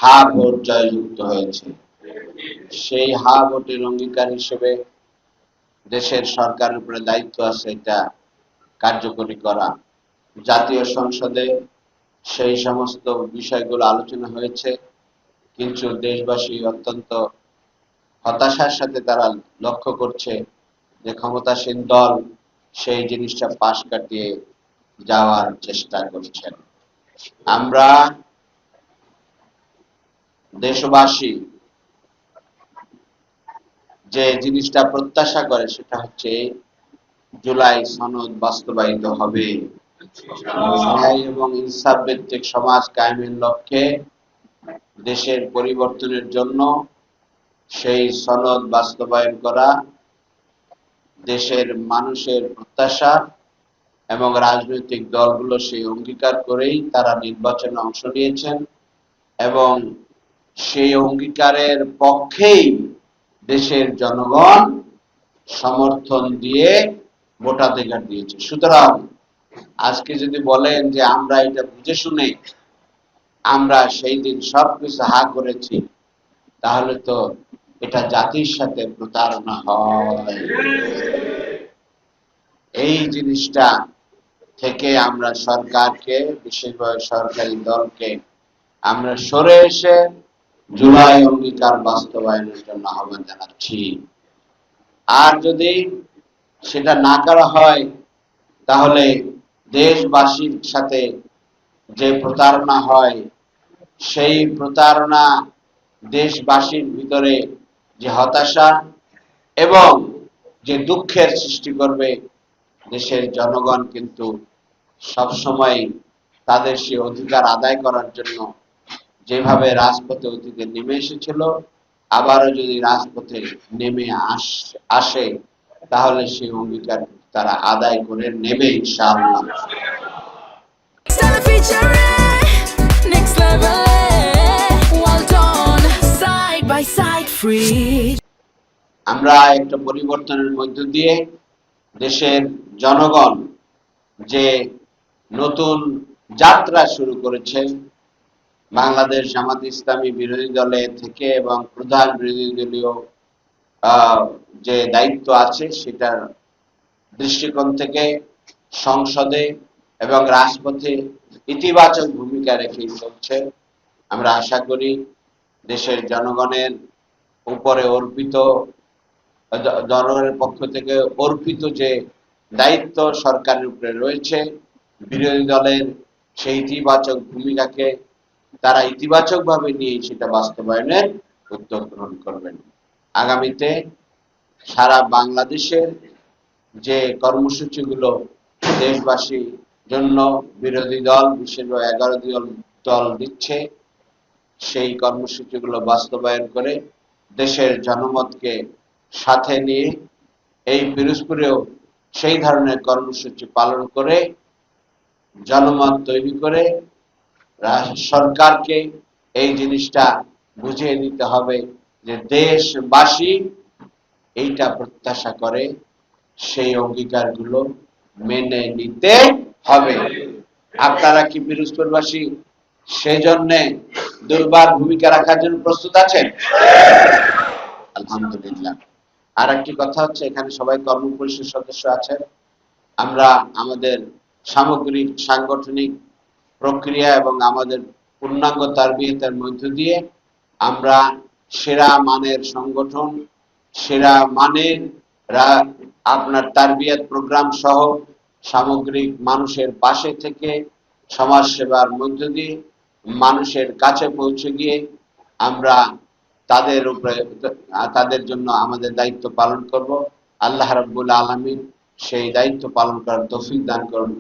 হা vote জয়যুক্ত হয়েছে। সেই হা ভোটের অঙ্গীকার হিসেবে দেশের সরকারের উপরে দায়িত্ব আছে এটা কার্যকরী করা। জাতীয় সংসদে সেই সমস্ত বিষয়গুলো আলোচনা হয়েছে, কিন্তু দেশবাসী অত্যন্ত হতাশার সাথে তারা লক্ষ্য করছে যে ক্ষমতাসীন দল সেই জিনিসটা পাশ কাটিয়ে যাওয়ার চেষ্টা করছেন। আমরা দেশবাসী যে জিনিসটা প্রত্যাশা করে সেটা হচ্ছে জুলাই সনদ বাস্তবায়িত হবে। ন্যায় এবং ইনসাফ ভিত্তিক সমাজ কায়েমের লক্ষ্যে দেশের পরিবর্তনের জন্য সেই সনদ বাস্তবায়ন করা দেশের মানুষের প্রত্যাশা, এবং রাজনৈতিক দলগুলো সেই অঙ্গীকার করেই তারা নির্বাচনে অংশ নিয়েছেন এবং সেই অঙ্গীকারের পক্ষেই দেশের জনগণ সমর্থন দিয়ে ভোটাধিকার দিয়েছে। সুতরাং আজকে যদি বলেন যে আমরা এটা বুঝে শুনে আমরা সেই দিন সবকিছু হা করেছি, তাহলে তো এটা জাতির সাথে প্রতারণা হয়। এই জিনিসটা থেকে আমরা সরকারকে, বিশেষভাবে সরকারি দলকে আমরা সরে এসে জুলাই অঙ্গীকার বাস্তবায়নের জন্য আহ্বান জানাচ্ছি। আর যদি সেটা না করা হয়, তাহলে দেশবাসীর সাথে যে প্রতারণা হয়, সেই প্রতারণা দেশবাসীর ভিতরে যে হতাশা এবং যে দুঃখের সৃষ্টি করবে, দেশের জনগণ কিন্তু সবসময় তাদের সে অধিকার আদায় করার জন্য যেভাবে রাজপথে অতীতে নেমে এসেছিল, আবারও যদি রাজপথে নেমে আসে, তাহলে সেই অঙ্গীকার তারা আদায় করে নেবে ইনশাআল্লাহ। আমরা একটা পরিবর্তনের মধ্য দিয়ে দেশের জনগণ যে নতুন যাত্রা শুরু করেছে, বাংলাদেশ জামাত ইসলামী বিরোধী দলে থেকে এবং প্রধান বিরোধী দলীয় যে দায়িত্ব আছে সেটার দৃষ্টিকোণ থেকে সংসদে এবং রাজপথে ইতিবাচক ভূমিকা রেখে চলছে। আমরা আশা করি দেশের জনগণের উপরে অর্পিত, জনগণের পক্ষ থেকে অর্পিত যে দায়িত্ব সরকারের উপরে রয়েছে, বিরোধী দলের সেই ইতিবাচক ভূমিকাকে তারা ইতিবাচকভাবে নিয়ে সেটা বাস্তবায়নের উদ্যোগ গ্রহণ করবেন। আগামীতে সারা বাংলাদেশের যে কর্মসূচিগুলো দেশবাসীর জন্য বিরোধী দল, বিশেষভাবে 11 দল দিচ্ছে, সেই কর্মসূচিগুলো বাস্তবায়ন করে দেশের জনমতকে সাথে নিয়ে এই পিরোজপুরেও সেই ধরনের কর্মসূচি পালন করে জনমত তৈরি করে সরকারকে এই জিনিসটা বুঝিয়ে দিতে হবে যে দেশবাসী এইটা প্রত্যাশা করে, সেই অঙ্গীকারগুলো মেনে নিতে হবে। আপনারা কি পিরোজপুরবাসী সেজন্য দুর্বার ভূমিকা রাখার জন্য প্রস্তুত আছেন? আলহামদুলিল্লাহ। আর একটি কথা হচ্ছে, এখানে সবাই কর্ম পরিষদ সদস্য আছেন। আমরা আমাদের সামগ্রিক সাংগঠনিক প্রক্রিয়া এবং আমাদের পূর্ণাঙ্গ তারবিয়তের মধ্য দিয়ে আমরা সেরা মানের সংগঠন, সেরা মানের আপনার তারবিয়ত প্রোগ্রাম সহ সামগ্রিক মানুষের পাশে থেকে সমাজ সেবার মধ্য দিয়ে মানুষের কাছে পৌঁছে গিয়ে আমরা তাদের জন্য আমাদের দায়িত্ব পালন করব। আল্লাহ রাব্বুল আলামিন সেই দায়িত্ব পালন করার তৌফিক দান করুন।